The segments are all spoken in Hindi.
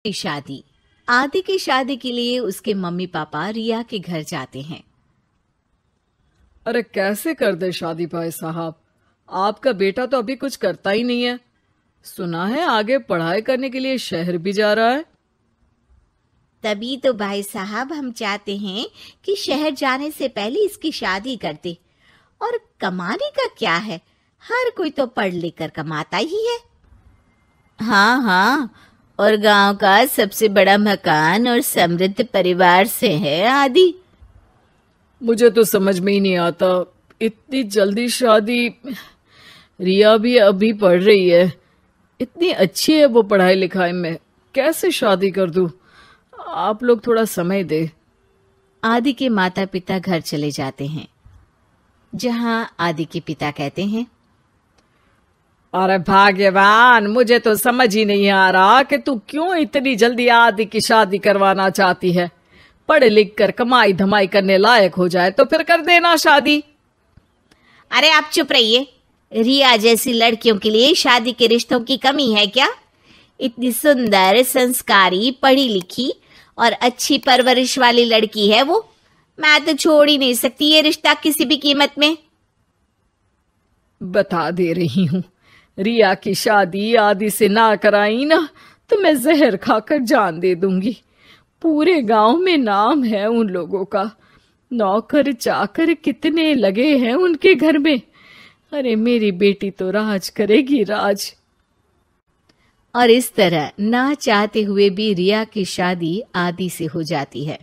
की शादी। आदि की शादी के लिए उसके मम्मी पापा रिया के घर जाते हैं। अरे कैसे कर दे शादी भाई साहब, आपका बेटा तो अभी कुछ करता ही नहीं है। सुना है आगे पढ़ाई करने के लिए शहर भी जा रहा है। तभी तो भाई साहब हम चाहते हैं कि शहर जाने से पहले इसकी शादी कर दे। और कमाने का क्या है, हर कोई तो पढ़ लिख कर कमाता ही है। हाँ हाँ, और गांव का सबसे बड़ा मकान और समृद्ध परिवार से है आदि। मुझे तो समझ में ही नहीं आता, इतनी जल्दी शादी। रिया भी अभी पढ़ रही है, इतनी अच्छी है वो पढ़ाई लिखाई में, कैसे शादी कर दूं? आप लोग थोड़ा समय दे। आदि के माता पिता घर चले जाते हैं, जहां आदि के पिता कहते हैं, अरे भाग्यवान, मुझे तो समझ ही नहीं आ रहा कि तू क्यों इतनी जल्दी आदि की शादी करवाना चाहती है। पढ़ लिख कर कमाई धमाई करने लायक हो जाए तो फिर कर देना शादी। अरे आप चुप रहिए। रिया जैसी लड़कियों के लिए शादी के रिश्तों की कमी है क्या? इतनी सुंदर, संस्कारी, पढ़ी लिखी और अच्छी परवरिश वाली लड़की है वो। मैं तो छोड़ ही नहीं सकती ये रिश्ता किसी भी कीमत में। बता दे रही हूँ, रिया की शादी आदि से ना कराई ना तो मैं जहर खाकर जान दे दूंगी। पूरे गांव में नाम है उन लोगों का, नौकर चाकर कितने लगे हैं उनके घर में। अरे मेरी बेटी तो राज करेगी, राज। और इस तरह ना चाहते हुए भी रिया की शादी आदि से हो जाती है।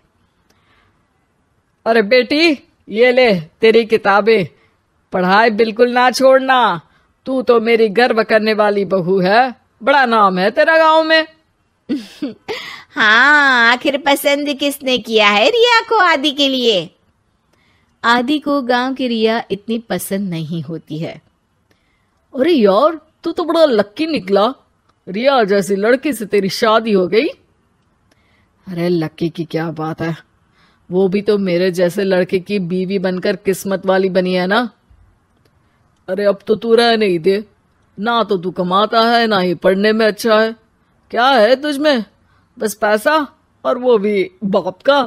अरे बेटी, ये ले तेरी किताबें, पढ़ाई बिल्कुल ना छोड़ना। तू तो मेरी गर्व करने वाली बहू है, बड़ा नाम है तेरा गांव में। हाँ, आखिर पसंद किसने किया है रिया को आदि के लिए? आदि को गांव की रिया इतनी पसंद नहीं होती है। अरे यार, तू तो बड़ा लक्की निकला, रिया जैसी लड़की से तेरी शादी हो गई। अरे लक्की की क्या बात है, वो भी तो मेरे जैसे लड़के की बीवी बनकर किस्मत वाली बनी है ना। अरे अब तो तू रह नहीं दे, ना तो तू कमाता है ना ही पढ़ने में अच्छा है। क्या है तुझमें? बस पैसा, और वो भी बाप का।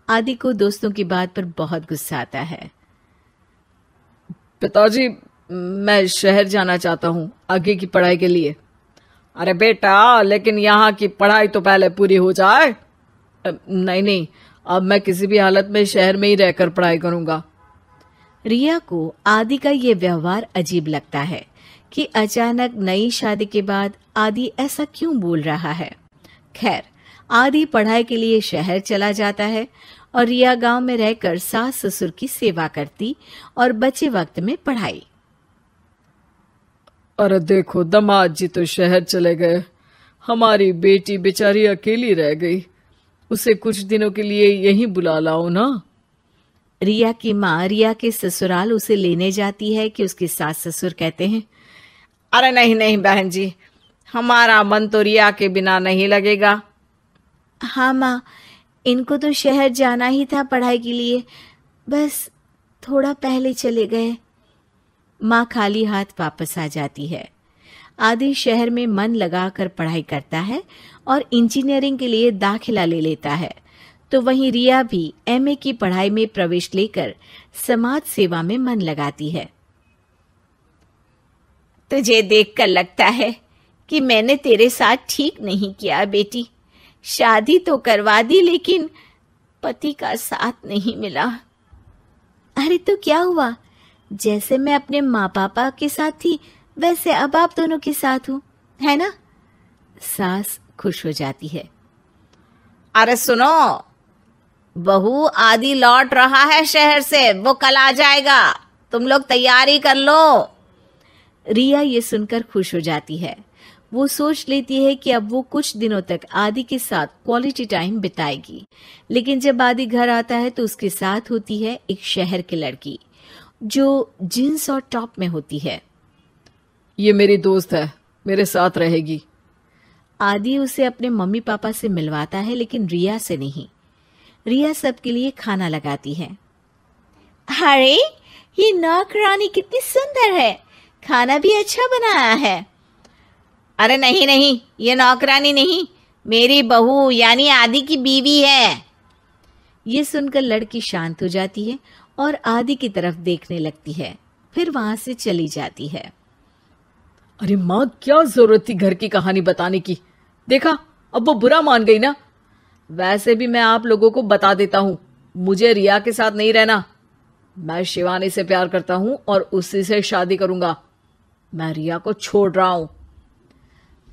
आदि को दोस्तों की बात पर बहुत गुस्सा आता है। पिताजी, मैं शहर जाना चाहता हूँ आगे की पढ़ाई के लिए। अरे बेटा, लेकिन यहाँ की पढ़ाई तो पहले पूरी हो जाए। नहीं नहीं, अब मैं किसी भी हालत में शहर में ही रहकर पढ़ाई करूंगा। रिया को आदि का ये व्यवहार अजीब लगता है कि अचानक नई शादी के बाद आदि ऐसा क्यों बोल रहा है। खैर, आदि पढ़ाई के लिए शहर चला जाता है और रिया गांव में रहकर सास ससुर की सेवा करती और बचे वक्त में पढ़ाई। अरे देखो, दामाद जी तो शहर चले गए, हमारी बेटी बेचारी अकेली रह गई। उसे कुछ दिनों के लिए यहीं बुला लाओ ना। रिया की माँ रिया के ससुराल उसे लेने जाती है कि उसके सास ससुर कहते हैं, अरे नहीं नहीं बहन जी, हमारा मन तो रिया के बिना नहीं लगेगा। हाँ माँ, इनको तो शहर जाना ही था पढ़ाई के लिए, बस थोड़ा पहले चले गए। माँ खाली हाथ वापस आ जाती है। आदि शहर में मन लगाकर पढ़ाई करता है और इंजीनियरिंग के लिए दाखिला ले लेता है, तो वहीं रिया भी एमए की पढ़ाई में प्रवेश लेकर समाज सेवा में मन लगाती है। तुझे देखकर लगता है कि मैंने तेरे साथ ठीक नहीं किया बेटी। शादी तो करवा दी लेकिन पति का साथ नहीं मिला। अरे तो क्या हुआ, जैसे मैं अपने माँ पापा के साथ थी वैसे अब आप दोनों के साथ हूँ, है ना? सास खुश हो जाती है। अरे सुनो, बहू आदि लौट रहा है शहर से, वो कल आ जाएगा, तुम लोग तैयारी कर लो। रिया ये सुनकर खुश हो जाती है। वो सोच लेती है कि अब वो कुछ दिनों तक आदि के साथ क्वालिटी टाइम बिताएगी। लेकिन जब आदि घर आता है तो उसके साथ होती है एक शहर की लड़की जो जींस और टॉप में होती है। ये मेरी दोस्त है, मेरे साथ रहेगी। आदि उसे अपने मम्मी पापा से मिलवाता है लेकिन रिया से नहीं। रिया सबके लिए खाना लगाती है। अरे ये नौकरानी कितनी सुंदर है, खाना भी अच्छा बनाया है। अरे नहीं नहीं, ये नौकरानी नहीं, मेरी बहू यानी आदि की बीवी है। ये सुनकर लड़की शांत हो जाती है और आदि की तरफ देखने लगती है, फिर वहां से चली जाती है। अरे माँ, क्या जरूरत थी घर की कहानी बताने की? देखा, अब वो बुरा मान गई ना। वैसे भी मैं आप लोगों को बता देता हूं, मुझे रिया के साथ नहीं रहना। मैं शिवानी से प्यार करता हूं और उसी से शादी करूंगा। मैं रिया को छोड़ रहा हूं।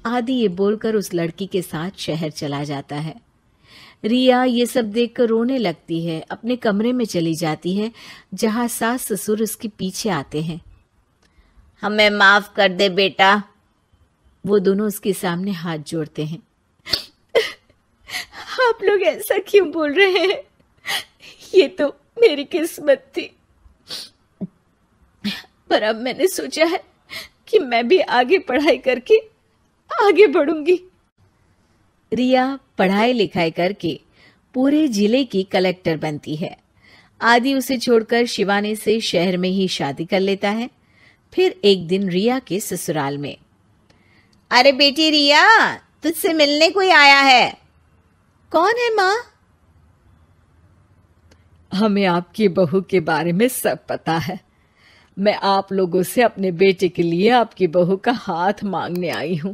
आदि ये बोलकर उस लड़की के साथ शहर चला जाता है। रिया ये सब देखकर रोने लगती है, अपने कमरे में चली जाती है जहां सास ससुर उसके पीछे आते हैं। हमें माफ कर दे बेटा। वो दोनों उसके सामने हाथ जोड़ते हैं। आप लोग ऐसा क्यों बोल रहे हैं? ये तो मेरी किस्मत थी, पर अब मैंने सोचा है कि मैं भी आगे पढ़ाई करके आगे बढ़ूंगी। रिया पढ़ाई लिखाई करके पूरे जिले की कलेक्टर बनती है। आदि उसे छोड़कर शिवानी से शहर में ही शादी कर लेता है। फिर एक दिन रिया के ससुराल में, अरे बेटी रिया, तुझसे मिलने कोई आया है। कौन है माँ? हमें आपकी बहू के बारे में सब पता है। मैं आप लोगों से अपने बेटे के लिए आपकी बहू का हाथ मांगने आई हूं।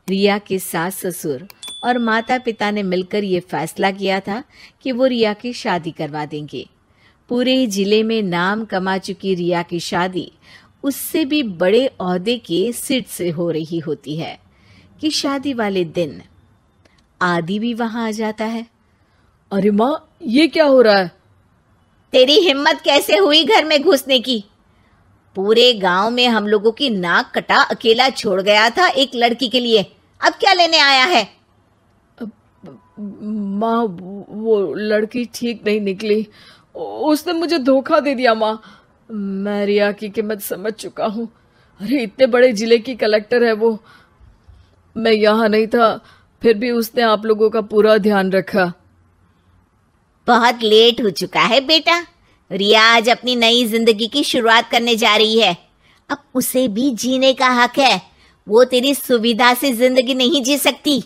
रिया के सास ससुर और माता पिता ने मिलकर ये फैसला किया था कि वो रिया की शादी करवा देंगे। पूरे जिले में नाम कमा चुकी रिया की शादी उससे भी बड़े ओहदे के सिट से हो रही होती है कि शादी वाले दिन आदि भी वहां आ जाता है। अरे माँ, ये क्या हो रहा है? तेरी हिम्मत कैसे हुई घर में घुसने की? पूरे गांव में हम लोगों की नाक कटा अकेला छोड़ गया था एक लड़की के लिए, अब क्या लेने आया है? माँ, वो लड़की ठीक नहीं निकली, उसने मुझे धोखा दे दिया। माँ, मैं रिया की कीमत समझ चुका हूँ। अरे इतने बड़े जिले की कलेक्टर है वो। मैं यहाँ नहीं था, फिर भी उसने आप लोगों का पूरा ध्यान रखा। बहुत लेट हो चुका है बेटा। रिया आज अपनी नई जिंदगी की शुरुआत करने जा रही है, अब उसे भी जीने का हक है। वो तेरी सुविधा से जिंदगी नहीं जी सकती।